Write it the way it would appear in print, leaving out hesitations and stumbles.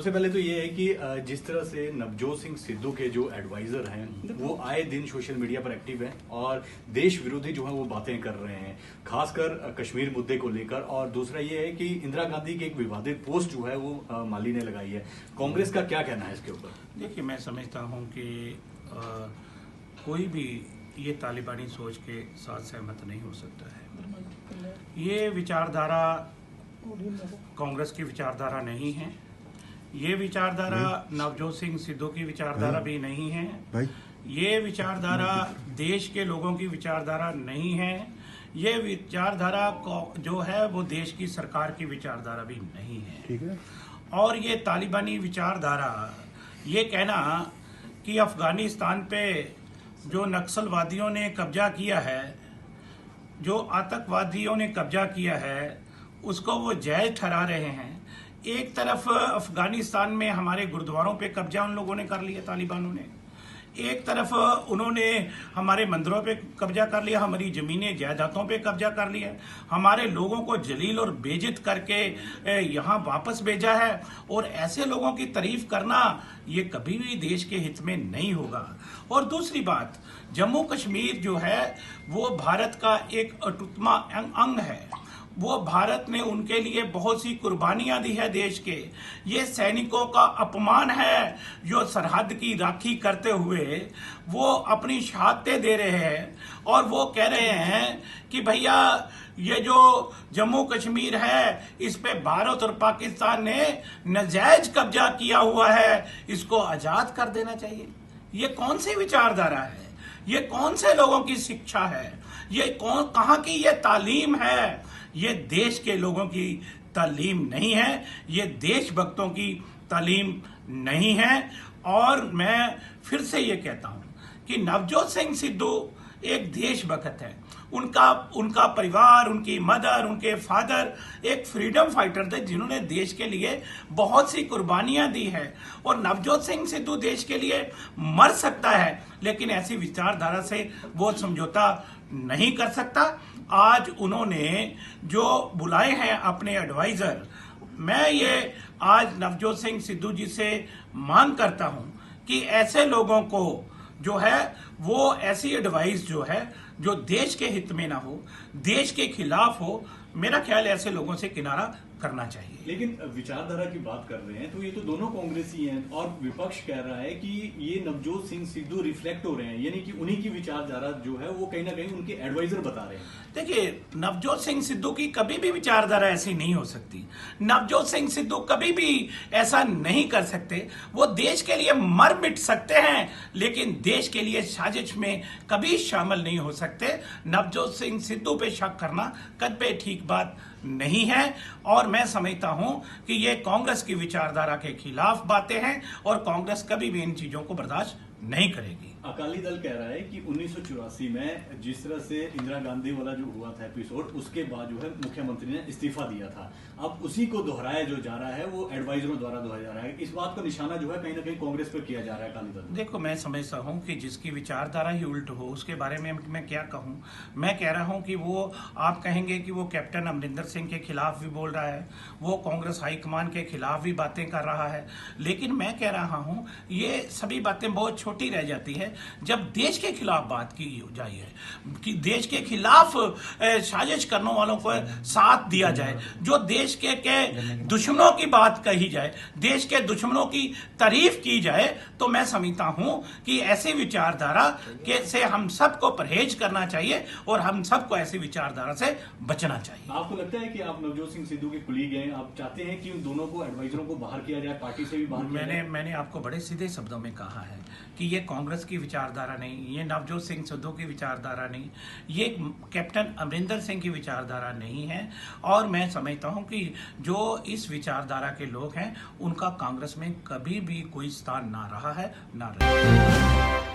सबसे पहले तो ये है कि जिस तरह से नवजोत सिंह सिद्धू के जो एडवाइजर हैं वो आए दिन सोशल मीडिया पर एक्टिव हैं और देश विरोधी जो है वो बातें कर रहे हैं, खासकर कश्मीर मुद्दे को लेकर। और दूसरा ये है कि इंदिरा गांधी की एक विवादित पोस्ट जो है वो माली ने लगाई है। कांग्रेस का क्या कहना है इसके ऊपर? देखिए, मैं समझता हूँ कि कोई भी ये तालिबानी सोच के साथ सहमत नहीं हो सकता है। ये विचारधारा कांग्रेस की विचारधारा नहीं है। ये विचारधारा नवजोत सिंह सिद्धू की विचारधारा भी नहीं है। ये विचारधारा देश के लोगों की विचारधारा नहीं है। ये विचारधारा जो है वो देश की सरकार की विचारधारा भी नहीं है। ठीक है। और ये तालिबानी विचारधारा, ये कहना कि अफगानिस्तान पे जो नक्सलवादियों ने कब्जा किया है, जो आतंकवादियों ने कब्जा किया है, उसको वो जायज ठहरा रहे हैं। एक तरफ अफगानिस्तान में हमारे गुरुद्वारों पे कब्जा उन लोगों ने कर लिया तालिबानों ने, एक तरफ उन्होंने हमारे मंदिरों पे कब्जा कर लिया, हमारी जमीनें जायदादों पे कब्जा कर लिया, हमारे लोगों को जलील और बेइज्जत करके यहाँ वापस भेजा है। और ऐसे लोगों की तारीफ करना ये कभी भी देश के हित में नहीं होगा। और दूसरी बात, जम्मू कश्मीर जो है वो भारत का एक अटूटमा अंग है। वो भारत ने उनके लिए बहुत सी कुर्बानियां दी है देश के। ये सैनिकों का अपमान है जो सरहद की राखी करते हुए वो अपनी शहादतें दे रहे हैं और वो कह रहे हैं कि भैया ये जो जम्मू कश्मीर है इस पे भारत और पाकिस्तान ने नाजायज कब्जा किया हुआ है, इसको आजाद कर देना चाहिए। ये कौन सी विचारधारा है? ये कौन से लोगों की शिक्षा है? ये कहाँ की ये तालीम है? ये देश के लोगों की तालीम नहीं है, ये देशभक्तों की तालीम नहीं है। और मैं फिर से ये कहता हूं कि नवजोत सिंह सिद्धू एक देशभक्त है। उनका परिवार, उनकी मदर, उनके फादर एक फ्रीडम फाइटर थे जिन्होंने देश के लिए बहुत सी कुर्बानियां दी है। और नवजोत सिंह सिद्धू देश के लिए मर सकता है, लेकिन ऐसी विचारधारा से वो समझौता नहीं कर सकता। आज उन्होंने जो बुलाए हैं अपने एडवाइजर, मैं ये आज नवजोत सिंह सिद्धू जी से मांग करता हूं कि ऐसे लोगों को जो है वो ऐसी एडवाइस जो है जो देश के हित में ना हो, देश के खिलाफ हो, मेरा ख्याल ऐसे लोगों से किनारा करना चाहिए। लेकिन विचारधारा की बात कर रहे हैं तो ये तो दोनों कांग्रेसी हैं और विपक्ष कह रहा है कि ये नवजोत सिंह सिद्धू रिफ्लेक्ट हो रहे हैं, यानी कि उन्हीं की विचारधारा जो है वो कहीं ना कहीं उनके एडवाइजर बता रहे हैं। देखिए, नवजोत सिंह सिद्धू की कभी भी विचारधारा ऐसी नहीं हो सकती। नवजोत सिंह सिद्धू कभी भी ऐसा नहीं कर सकते। वो देश के लिए मर मिट सकते हैं लेकिन देश के लिए साजिश में कभी शामिल नहीं हो सकते। नवजोत सिंह सिद्धू पे शक करना कभी ठीक बात नहीं है। और मैं समझता हूं कि ये कांग्रेस की विचारधारा के खिलाफ बातें हैं और कांग्रेस कभी भी इन चीजों को बर्दाश्त नहीं करेगी। अकाली दल कह रहा है कि 1984 में जिस तरह से इंदिरा गांधी वाला जो हुआ था एपिसोड, उसके बाद जो है मुख्यमंत्री ने इस्तीफा दिया था। अब उसी को दोहराया जो जा रहा है, वो एडवाइजरों द्वारा दोहराया जा रहा है। इस बात का निशाना जो है कहीं ना कहीं कांग्रेस पर किया जा रहा है अकाली दल। देखो, मैं समझता हूं कि जिसकी विचारधारा ही उल्ट हो उसके बारे में मैं क्या कहूं। मैं कह रहा हूं कि वो, आप कहेंगे कि वो कैप्टन अमरिंदर सिंह के खिलाफ भी बोल रहा है, वो कांग्रेस हाईकमान के खिलाफ भी बातें कर रहा है, लेकिन मैं कह रहा हूं ये सभी बातें बहुत छोटी रह जाती है जब देश के खिलाफ बात की जाए है, कि देश के खिलाफ साजिश करने वालों को साथ दिया जाए, जो देश के दुश्मनों की बात कही जाए, देश के दुश्मनों की तारीफ की जाए, तो मैं समझता हूं कि ऐसी विचारधारा के से हम सबको परहेज करना चाहिए और हम सबको ऐसी विचारधारा से बचना चाहिए। आपको लगता है कि आप नवजोत सिंह सिद्धू के कुलीग हैं, आप चाहते हैं कि उन दोनों को, एडवाइजरों को बाहर किया जाए, पार्टी से भी बाहर किया जाए? मैंने आपको बड़े सीधे शब्दों में कहा है कि ये कांग्रेस की विचारधारा नहीं, ये नवजोत सिंह सिद्धू की विचारधारा नहीं, ये कैप्टन अमरिंदर सिंह की विचारधारा नहीं है। और मैं समझता हूं कि जो इस विचारधारा के लोग हैं उनका कांग्रेस में कभी भी कोई स्थान ना रहा है, ना रहेगा।